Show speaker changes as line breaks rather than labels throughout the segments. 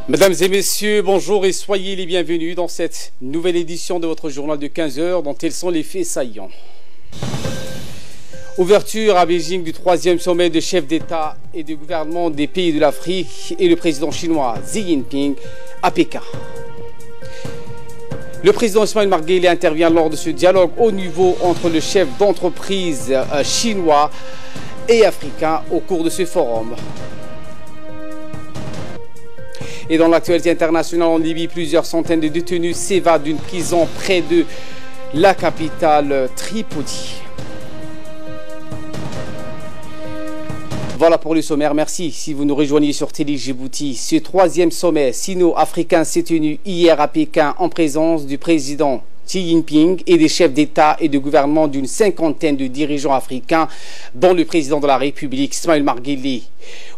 Mesdames et messieurs, bonjour et soyez les bienvenus dans cette nouvelle édition de votre journal de 15 heures dont tels sont les faits saillants. Ouverture à Beijing du 3e sommet de chefs d'État et de gouvernement des pays de l'Afrique et le président chinois Xi Jinping à Pékin. Le président Ismaël Omar Guelleh intervient lors de ce dialogue haut niveau entre le chef d'entreprise chinois et africain au cours de ce forum. Et dans l'actualité internationale en Libye, plusieurs centaines de détenus s'évadent d'une prison près de la capitale Tripoli. Voilà pour le sommaire. Merci si vous nous rejoignez sur Télé Djibouti. Ce 3e sommet sino-africain s'est tenu hier à Pékin en présence du président Xi Jinping et des chefs d'État et de gouvernement d'une cinquantaine de dirigeants africains, dont le président de la République, Ismaël Omar Guelleh.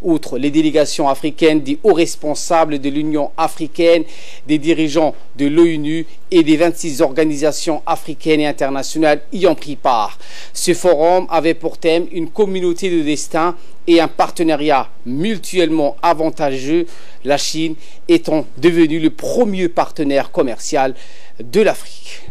Outre les délégations africaines, des hauts responsables de l'Union africaine, des dirigeants de l'ONU et des 26 organisations africaines et internationales y ont pris part. Ce forum avait pour thème une communauté de destin et un partenariat mutuellement avantageux, la Chine étant devenue le premier partenaire commercial de l'Afrique.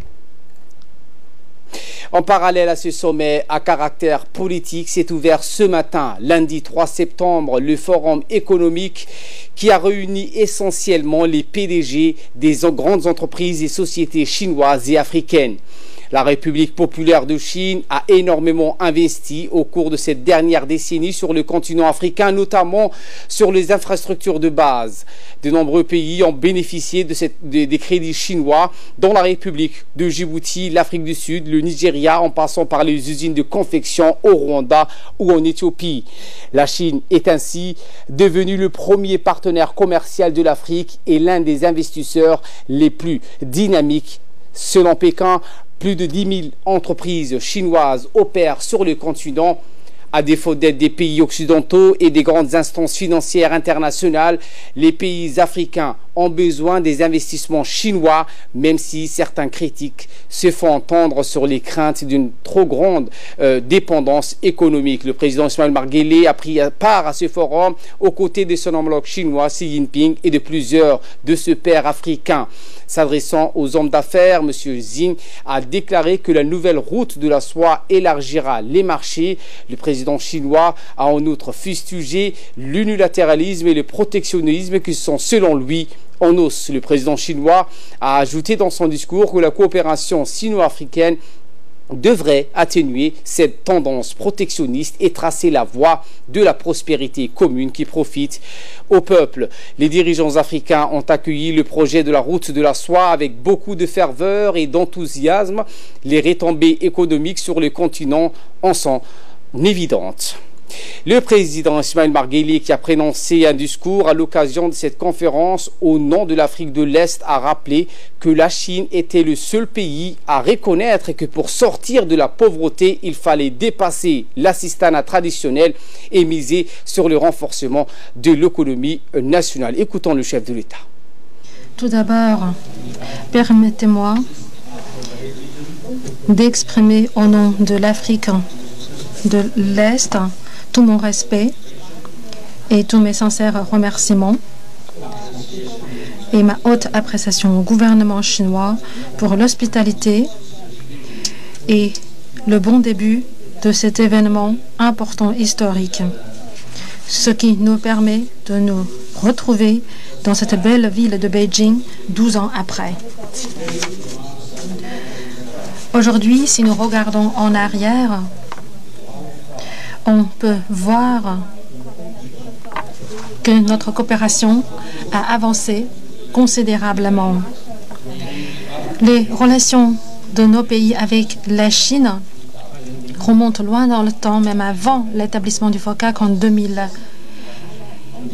En parallèle à ce sommet à caractère politique, s'est ouvert ce matin, lundi 3 septembre, le forum économique qui a réuni essentiellement les PDG des grandes entreprises et sociétés chinoises et africaines. La République populaire de Chine a énormément investi au cours de cette dernière décennie sur le continent africain, notamment sur les infrastructures de base. De nombreux pays ont bénéficié des crédits chinois, dont la République de Djibouti, l'Afrique du Sud, le Nigeria, en passant par les usines de confection au Rwanda ou en Éthiopie. La Chine est ainsi devenue le premier partenaire commercial de l'Afrique et l'un des investisseurs les plus dynamiques. Selon Pékin, plus de 10 000 entreprises chinoises opèrent sur le continent. À défaut d'aide des pays occidentaux et des grandes instances financières internationales, les pays africains ont besoin des investissements chinois, même si certains critiques se font entendre sur les craintes d'une trop grande dépendance économique. Le président Ismaël Omar Guelleh a pris part à ce forum aux côtés de son homologue chinois Xi Jinping et de plusieurs de ses pairs africains. S'adressant aux hommes d'affaires, M. Xi a déclaré que la nouvelle route de la soie élargira les marchés. Le président chinois a en outre fustigé l'unilatéralisme et le protectionnisme qui sont, selon lui, en hausse. Le président chinois a ajouté dans son discours que la coopération sino-africaine devrait atténuer cette tendance protectionniste et tracer la voie de la prospérité commune qui profite au peuple. Les dirigeants africains ont accueilli le projet de la route de la soie avec beaucoup de ferveur et d'enthousiasme. Les retombées économiques sur le continent en sont évidentes. Le président Ismaël Omar Guelleh, qui a prononcé un discours à l'occasion de cette conférence au nom de l'Afrique de l'Est, a rappelé que la Chine était le seul pays à reconnaître que pour sortir de la pauvreté, il fallait dépasser l'assistanat traditionnel et miser sur le renforcement de l'économie nationale. Écoutons le chef de l'État.
Tout d'abord, permettez-moi d'exprimer au nom de l'Afrique de l'Est tout mon respect et tous mes sincères remerciements et ma haute appréciation au gouvernement chinois pour l'hospitalité et le bon début de cet événement important historique, ce qui nous permet de nous retrouver dans cette belle ville de Beijing 12 ans après. Aujourd'hui, si nous regardons en arrière, on peut voir que notre coopération a avancé considérablement. Les relations de nos pays avec la Chine remontent loin dans le temps, même avant l'établissement du FOCAC en 2000.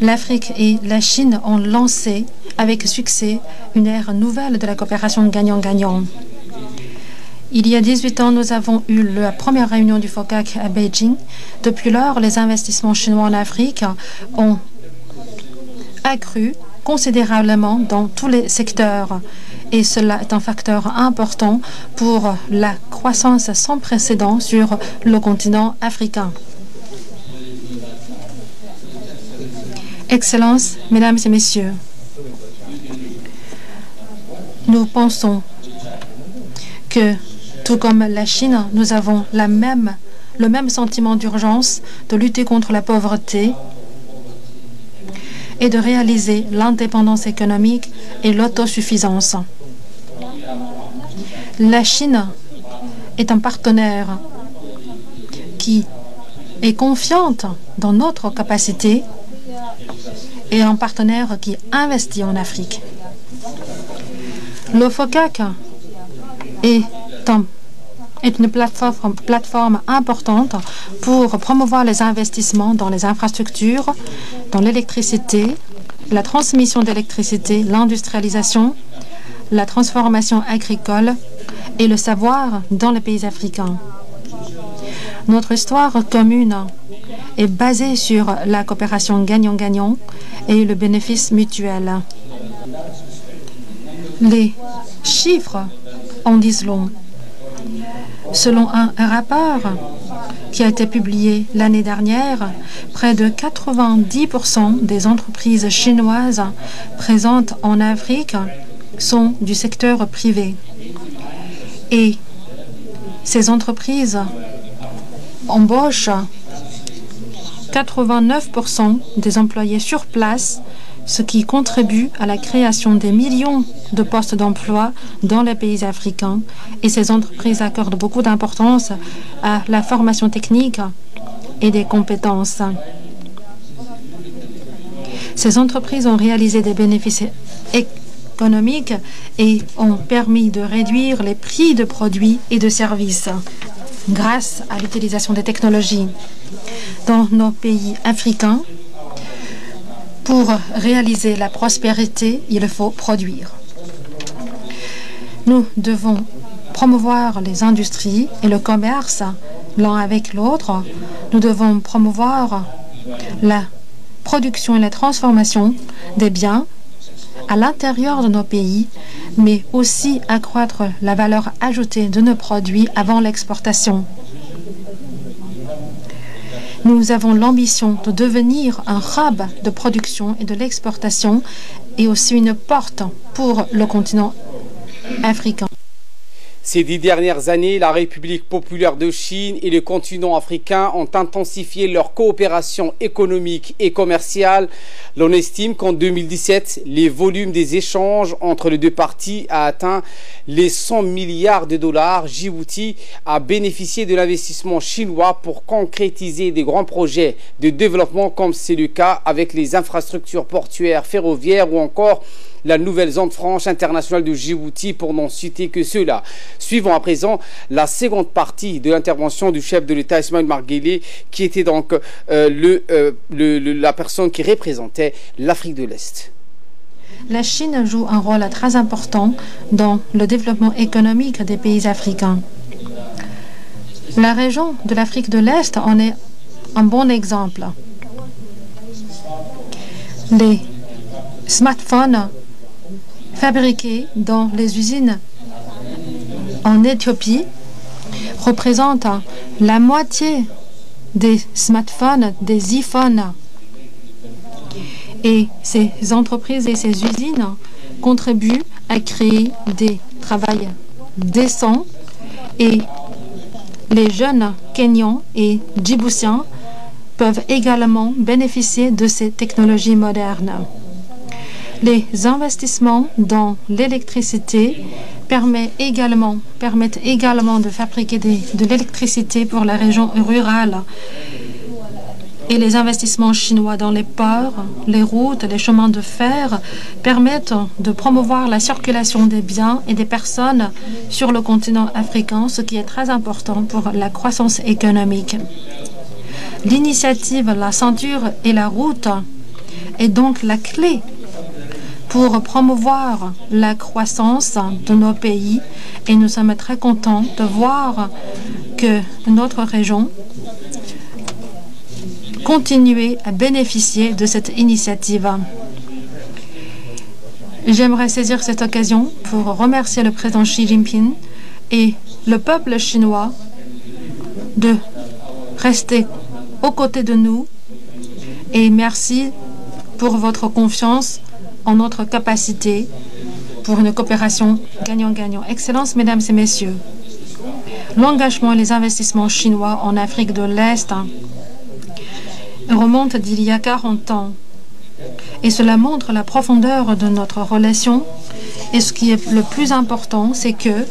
L'Afrique et la Chine ont lancé avec succès une ère nouvelle de la coopération gagnant-gagnant. Il y a 18 ans, nous avons eu la première réunion du FOCAC à Beijing. Depuis lors, les investissements chinois en Afrique ont accru considérablement dans tous les secteurs. Et cela est un facteur important pour la croissance sans précédent sur le continent africain. Excellences, Mesdames et Messieurs, nous pensons que, tout comme la Chine, nous avons le même sentiment d'urgence de lutter contre la pauvreté et de réaliser l'indépendance économique et l'autosuffisance. La Chine est un partenaire qui est confiante dans notre capacité et un partenaire qui investit en Afrique. L'OFOCAC est une plateforme importante pour promouvoir les investissements dans les infrastructures, dans l'électricité, la transmission d'électricité, l'industrialisation, la transformation agricole et le savoir dans les pays africains. Notre histoire commune est basée sur la coopération gagnant-gagnant et le bénéfice mutuel. Les chiffres en disent long. Selon un rapport qui a été publié l'année dernière, près de 90% des entreprises chinoises présentes en Afrique sont du secteur privé. Et ces entreprises embauchent 89% des employés sur place, ce qui contribue à la création des millions de postes d'emploi dans les pays africains. Et ces entreprises accordent beaucoup d'importance à la formation technique et des compétences. Ces entreprises ont réalisé des bénéfices économiques et ont permis de réduire les prix de produits et de services grâce à l'utilisation des technologies. Dans nos pays africains, pour réaliser la prospérité, il faut produire. Nous devons promouvoir les industries et le commerce l'un avec l'autre. Nous devons promouvoir la production et la transformation des biens à l'intérieur de nos pays, mais aussi accroître la valeur ajoutée de nos produits avant l'exportation. Nous avons l'ambition de devenir un hub de production et de l'exportation et aussi une porte pour le continent africain.
Ces 10 dernières années, la République populaire de Chine et le continent africain ont intensifié leur coopération économique et commerciale. L'on estime qu'en 2017, les volumes des échanges entre les deux parties a atteint les 100 milliards de dollars. Djibouti a bénéficié de l'investissement chinois pour concrétiser des grands projets de développement comme c'est le cas avec les infrastructures portuaires, ferroviaires ou encore la nouvelle zone franche internationale de Djibouti, pour n'en citer que ceux-là. Suivons à présent la seconde partie de l'intervention du chef de l'État Ismaël Omar Guelleh, qui était donc la personne qui représentait l'Afrique de l'Est.
La Chine joue un rôle très important dans le développement économique des pays africains. La région de l'Afrique de l'Est en est un bon exemple. Les smartphones fabriqués dans les usines en Éthiopie représentent la moitié des smartphones, des iPhones. Et ces entreprises et ces usines contribuent à créer des travails décents et les jeunes Kenyans et Djiboutiens peuvent également bénéficier de ces technologies modernes. Les investissements dans l'électricité permettent également de fabriquer de l'électricité pour la région rurale. Et les investissements chinois dans les ports, les routes, les chemins de fer permettent de promouvoir la circulation des biens et des personnes sur le continent africain, ce qui est très important pour la croissance économique. L'initiative La ceinture et la route est donc la clé pour promouvoir la croissance de nos pays et nous sommes très contents de voir que notre région continue à bénéficier de cette initiative. J'aimerais saisir cette occasion pour remercier le président Xi Jinping et le peuple chinois de rester aux côtés de nous et merci pour votre confiance en notre capacité pour une coopération gagnant-gagnant. Excellences, Mesdames et Messieurs, l'engagement et les investissements chinois en Afrique de l'Est remontent d'il y a 40 ans. Et cela montre la profondeur de notre relation. Et ce qui est le plus important, c'est que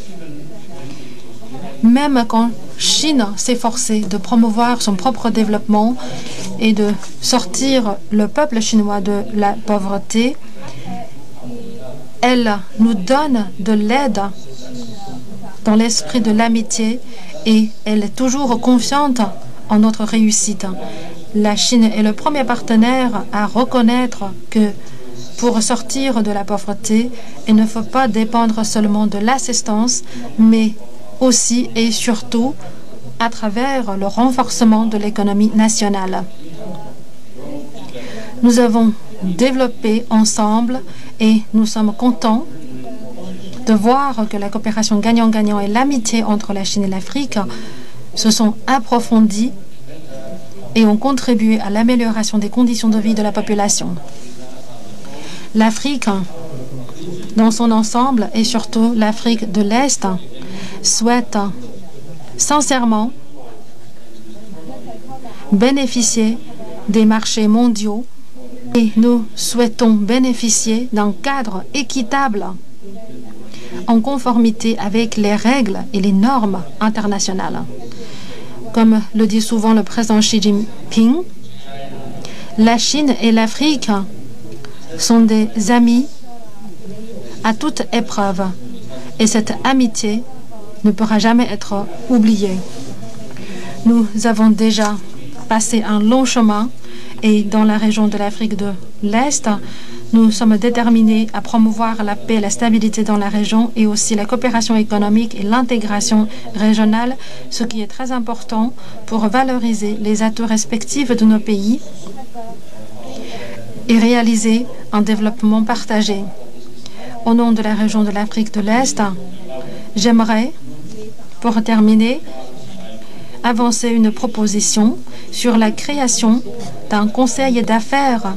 même quand Chine s'efforçait de promouvoir son propre développement et de sortir le peuple chinois de la pauvreté, elle nous donne de l'aide dans l'esprit de l'amitié et elle est toujours confiante en notre réussite. La Chine est le premier partenaire à reconnaître que pour sortir de la pauvreté, il ne faut pas dépendre seulement de l'assistance, mais aussi et surtout à travers le renforcement de l'économie nationale. Nous avons développé ensemble et nous sommes contents de voir que la coopération gagnant-gagnant et l'amitié entre la Chine et l'Afrique se sont approfondies et ont contribué à l'amélioration des conditions de vie de la population. L'Afrique, dans son ensemble, et surtout l'Afrique de l'Est, souhaite sincèrement bénéficier des marchés mondiaux et nous souhaitons bénéficier d'un cadre équitable en conformité avec les règles et les normes internationales. Comme le dit souvent le président Xi Jinping, la Chine et l'Afrique sont des amis à toute épreuve et cette amitié ne pourra jamais être oubliée. Nous avons déjà passé un long chemin et dans la région de l'Afrique de l'Est, nous sommes déterminés à promouvoir la paix et la stabilité dans la région et aussi la coopération économique et l'intégration régionale, ce qui est très important pour valoriser les atouts respectifs de nos pays et réaliser un développement partagé. Au nom de la région de l'Afrique de l'Est, j'aimerais, pour terminer, avancer une proposition sur la création d'un conseil d'affaires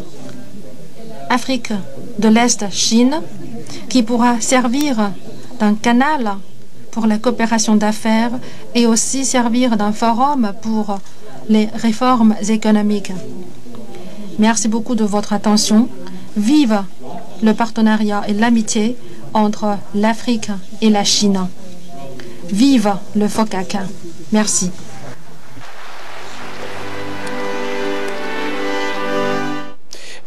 Afrique de l'Est-Chine qui pourra servir d'un canal pour la coopération d'affaires et aussi servir d'un forum pour les réformes économiques. Merci beaucoup de votre attention. Vive le partenariat et l'amitié entre l'Afrique et la Chine. Vive le FOCAC. Merci.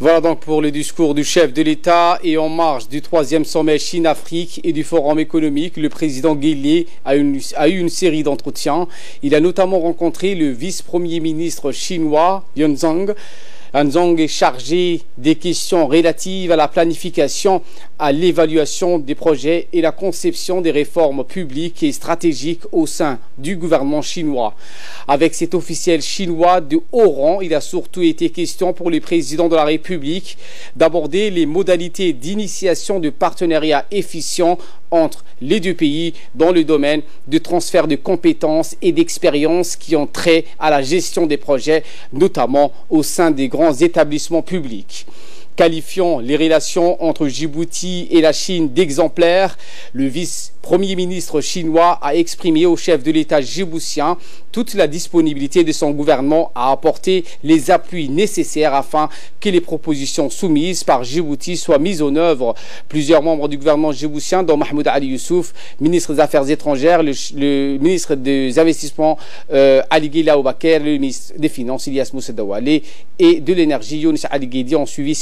Voilà donc pour le discours du chef de l'État et en marge du 3e sommet Chine-Afrique et du Forum économique, le président Guelleh a eu une série d'entretiens. Il a notamment rencontré le vice-premier ministre chinois, Yuan Zhang. Yuan Zhang est chargé des questions relatives à la planification, à l'évaluation des projets et la conception des réformes publiques et stratégiques au sein du gouvernement chinois. Avec cet officiel chinois de haut rang, il a surtout été question pour le président de la République d'aborder les modalités d'initiation de partenariats efficients entre les deux pays dans le domaine de transfert de compétences et d'expériences qui ont trait à la gestion des projets, notamment au sein des grands établissements publics. Qualifiant les relations entre Djibouti et la Chine d'exemplaires, le vice-premier ministre chinois a exprimé au chef de l'État djiboutien toute la disponibilité de son gouvernement à apporter les appuis nécessaires afin que les propositions soumises par Djibouti soient mises en œuvre. Plusieurs membres du gouvernement djiboutien, dont Mahmoud Ali Youssouf, ministre des Affaires étrangères, le ministre des Investissements Ali Ghedi Aoubaker, le ministre des Finances Ilyas Moussa Dawale et de l'Énergie Younis Ali Ghedi ont suivi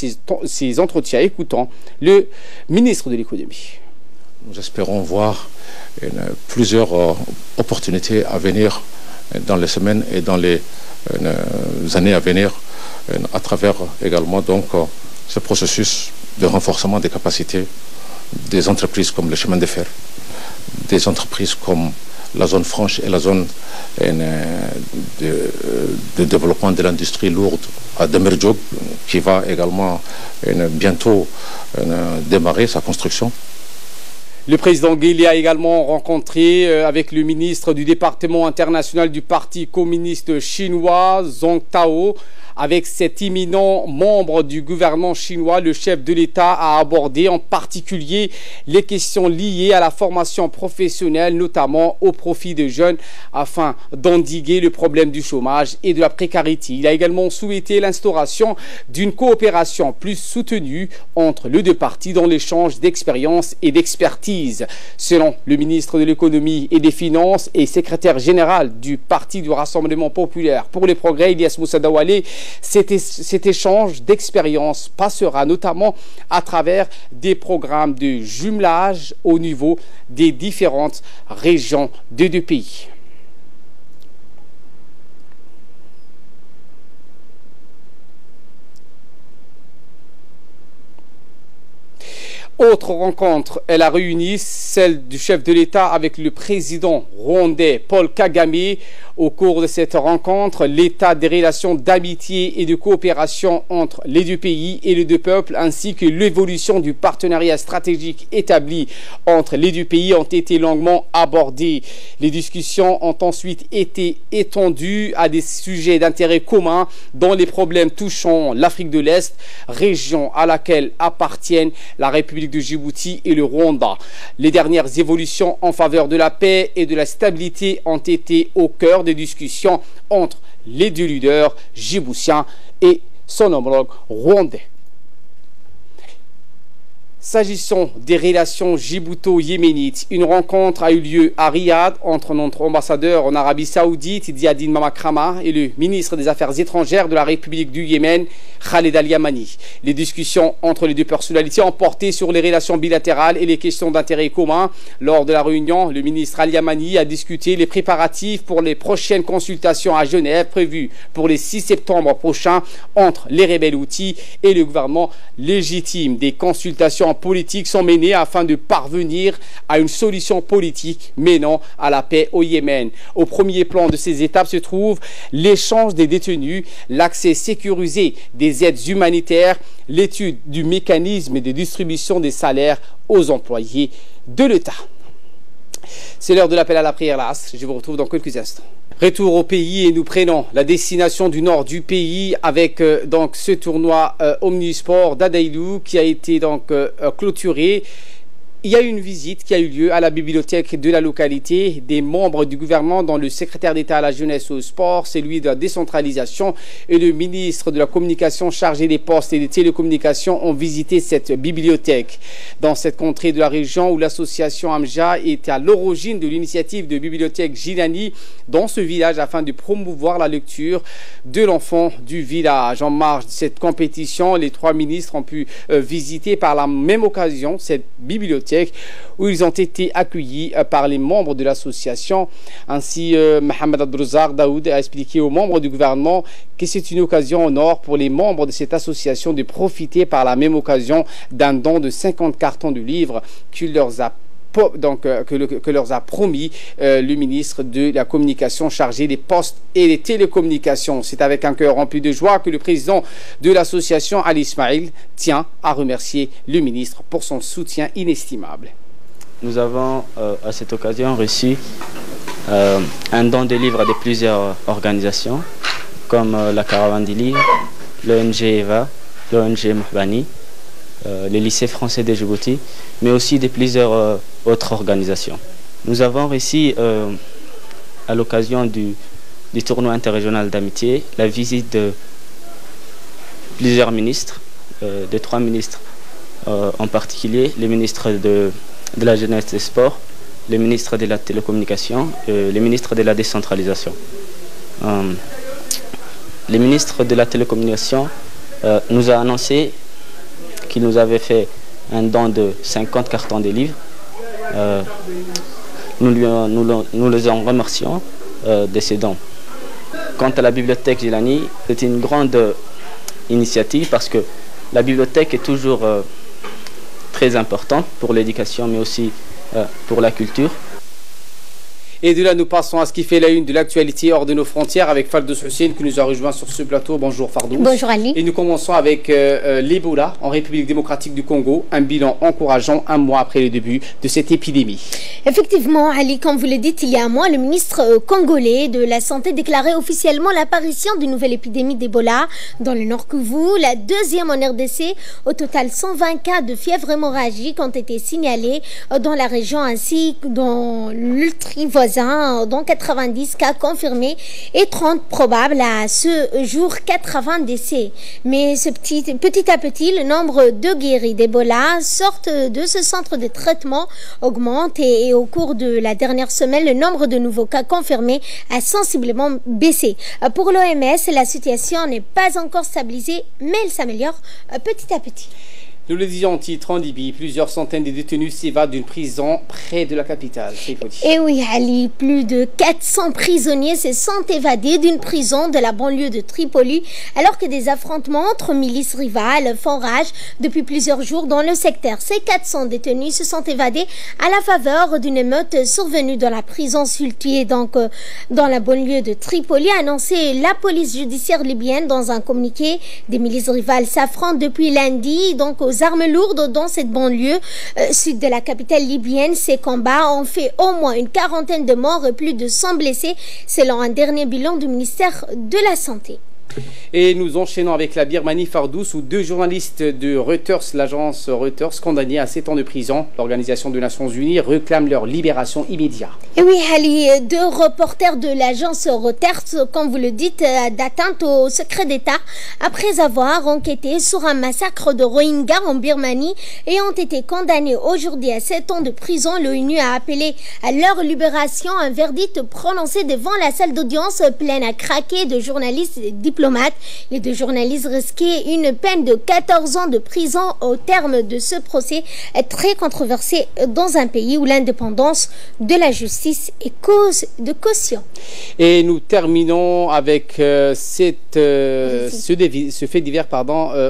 ces entretiens. Écoutons le ministre de l'économie.
Nous espérons voir plusieurs opportunités à venir dans les semaines et dans les années à venir à travers également donc ce processus de renforcement des capacités des entreprises comme le chemin de fer, des entreprises comme la zone franche et la zone de développement de l'industrie lourde à Demirjoug, qui va également bientôt démarrer sa construction.
Le président Guelleh a également rencontré avec le ministre du département international du Parti communiste chinois, Zhang Tao. Avec cet éminent membre du gouvernement chinois, le chef de l'État a abordé en particulier les questions liées à la formation professionnelle, notamment au profit des jeunes, afin d'endiguer le problème du chômage et de la précarité. Il a également souhaité l'instauration d'une coopération plus soutenue entre les deux parties dans l'échange d'expériences et d'expertise. Selon le ministre de l'économie et des finances et secrétaire général du Parti du Rassemblement populaire pour le progrès, Ilyas Moussa Dawalé, cet échange d'expérience passera notamment à travers des programmes de jumelage au niveau des différentes régions des deux pays. Autre rencontre, elle a réuni celle du chef de l'État avec le président rwandais Paul Kagame. Au cours de cette rencontre, l'état des relations d'amitié et de coopération entre les deux pays et les deux peuples, ainsi que l'évolution du partenariat stratégique établi entre les deux pays ont été longuement abordées. Les discussions ont ensuite été étendues à des sujets d'intérêt commun dont les problèmes touchant l'Afrique de l'Est, région à laquelle appartiennent la République de Djibouti et le Rwanda. Les dernières évolutions en faveur de la paix et de la stabilité ont été au cœur des discussions entre les deux leaders djiboutiens et son homologue rwandais. S'agissant des relations djibouto-yéménites, une rencontre a eu lieu à Riyad entre notre ambassadeur en Arabie Saoudite, Diadine Mamakrama, et le ministre des Affaires étrangères de la République du Yémen, Khaled Al-Yamani. Les discussions entre les deux personnalités ont porté sur les relations bilatérales et les questions d'intérêt commun. Lors de la réunion, le ministre Al-Yamani a discuté les préparatifs pour les prochaines consultations à Genève prévues pour le 6 septembre prochain entre les rebelles houthis et le gouvernement légitime. Des consultations politiques sont menées afin de parvenir à une solution politique menant à la paix au Yémen. Au premier plan de ces étapes se trouve l'échange des détenus, l'accès sécurisé des aides humanitaires, l'étude du mécanisme de distribution des salaires aux employés de l'État. C'est l'heure de l'appel à la prière, l'Asr. Je vous retrouve dans quelques instants. Retour au pays et nous prenons la destination du nord du pays avec donc ce tournoi Omnisport d'Adaïlou qui a été donc clôturé. Il y a eu une visite qui a eu lieu à la bibliothèque de la localité. Des membres du gouvernement, dont le secrétaire d'État à la jeunesse et au sport, celui de la décentralisation et le ministre de la communication chargé des postes et des télécommunications ont visité cette bibliothèque. Dans cette contrée de la région où l'association Amja était à l'origine de l'initiative de bibliothèque Gilani dans ce village afin de promouvoir la lecture de l'enfant du village. En marge de cette compétition, les trois ministres ont pu visiter par la même occasion cette bibliothèque où ils ont été accueillis par les membres de l'association. Ainsi, Mohamed Abdrouzaq Daoud a expliqué aux membres du gouvernement que c'est une occasion en or pour les membres de cette association de profiter par la même occasion d'un don de 50 cartons de livres qu'il leur a que leur a promis le ministre de la communication chargé des postes et des télécommunications. C'est avec un cœur rempli de joie que le président de l'association, Ali Ismail, tient à remercier le ministre pour son soutien inestimable.
Nous avons à cette occasion reçu un don de livres de plusieurs organisations comme la Caravane des livres, l'ONG EVA, l'ONG Mahbani, le lycée français de Djibouti, mais aussi de plusieurs autres organisations. Nous avons reçu à l'occasion du tournoi interrégional d'amitié la visite de plusieurs ministres, de trois ministres en particulier, le ministre de la jeunesse et des sports, le ministre de la télécommunication et le ministre de la décentralisation. Le ministre de la télécommunication nous a annoncé qu'il nous avait fait un don de 50 cartons de livres. Nous les en remercions de ces dons. Quant à la bibliothèque Gilani, c'est une grande initiative parce que la bibliothèque est toujours très importante pour l'éducation mais aussi pour la culture.
Et de là, nous passons à ce qui fait la une de l'actualité hors de nos frontières avec Fardous Hussein qui nous a rejoint sur ce plateau. Bonjour Fardous.
Bonjour Ali.
Et nous commençons avec l'Ebola en République démocratique du Congo. Un bilan encourageant un mois après le début de cette épidémie.
Effectivement, Ali, comme vous le dites, il y a un mois, le ministre congolais de la Santé déclarait officiellement l'apparition d'une nouvelle épidémie d'Ebola dans le Nord Kivu, la deuxième en RDC. Au total, 120 cas de fièvre hémorragique ont été signalés dans la région ainsi que dans l'ultri voisin, dont 90 cas confirmés et 30 probables à ce jour, 80 décès. Mais petit à petit, le nombre de guéris d'Ebola sortent de ce centre de traitement augmente et au cours de la dernière semaine, le nombre de nouveaux cas confirmés a sensiblement baissé. Pour l'OMS, la situation n'est pas encore stabilisée, mais elle s'améliore petit à petit.
Nous le disions en titre en Libye, plusieurs centaines de détenus s'évadent d'une prison près de la capitale.
Et oui, Ali, plus de 400 prisonniers se sont évadés d'une prison de la banlieue de Tripoli, alors que des affrontements entre milices rivales font rage depuis plusieurs jours dans le secteur. Ces 400 détenus se sont évadés à la faveur d'une émeute survenue dans la prison située donc dans la banlieue de Tripoli, a annoncé la police judiciaire libyenne dans un communiqué. Des milices rivales s'affrontent depuis lundi, donc aux armes lourdes dans cette banlieue sud de la capitale libyenne. Ces combats ont fait au moins une quarantaine de morts et plus de 100 blessés, selon un dernier bilan du ministère de la Santé.
Et nous enchaînons avec la Birmanie, Fardous, où deux journalistes de Reuters, l'agence Reuters, condamnés à 7 ans de prison. L'Organisation des Nations Unies réclame leur libération immédiate.
Et oui, Ali, deux reporters de l'agence Reuters, comme vous le dites, d'atteinte au secret d'État après avoir enquêté sur un massacre de Rohingyas en Birmanie et ont été condamnés aujourd'hui à 7 ans de prison. L'ONU a appelé à leur libération, un verdict prononcé devant la salle d'audience pleine à craquer de journalistes et diplomates. Les deux journalistes risquaient une peine de 14 ans de prison au terme de ce procès très controversé dans un pays où l'indépendance de la justice est cause de caution.
Et nous terminons avec ce fait divers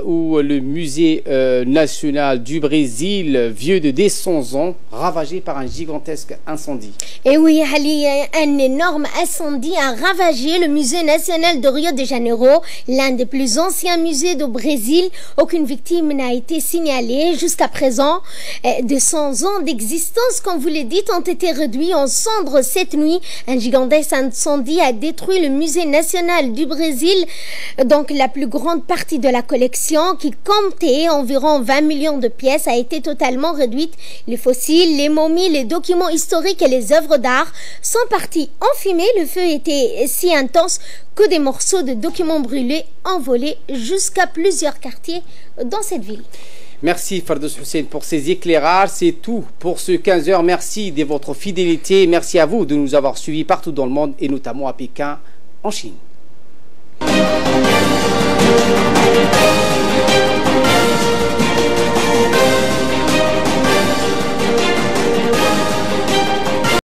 où le musée national du Brésil, vieux de 200 ans, ravagé par un gigantesque incendie.
Et oui, Ali, un énorme incendie a ravagé le musée national de Rio de Janeiro, l'un des plus anciens musées du Brésil. Aucune victime n'a été signalée jusqu'à présent. 200 ans d'existence, comme vous le dites, ont été réduits en cendres cette nuit. Un gigantesque incendie a détruit le musée national du Brésil, donc la plus grande partie de la collection qui comptait environ 20 millions de pièces a été totalement réduite. Les fossiles, les momies, les documents historiques et les œuvres d'art sont partis en fumée. Le feu était si intense que des morceaux de documents brûlés envolés jusqu'à plusieurs quartiers dans cette ville.
Merci Fardous Hussein pour ces éclairages. C'est tout pour ce 15h. Merci de votre fidélité. Merci à vous de nous avoir suivis partout dans le monde et notamment à Pékin, en Chine.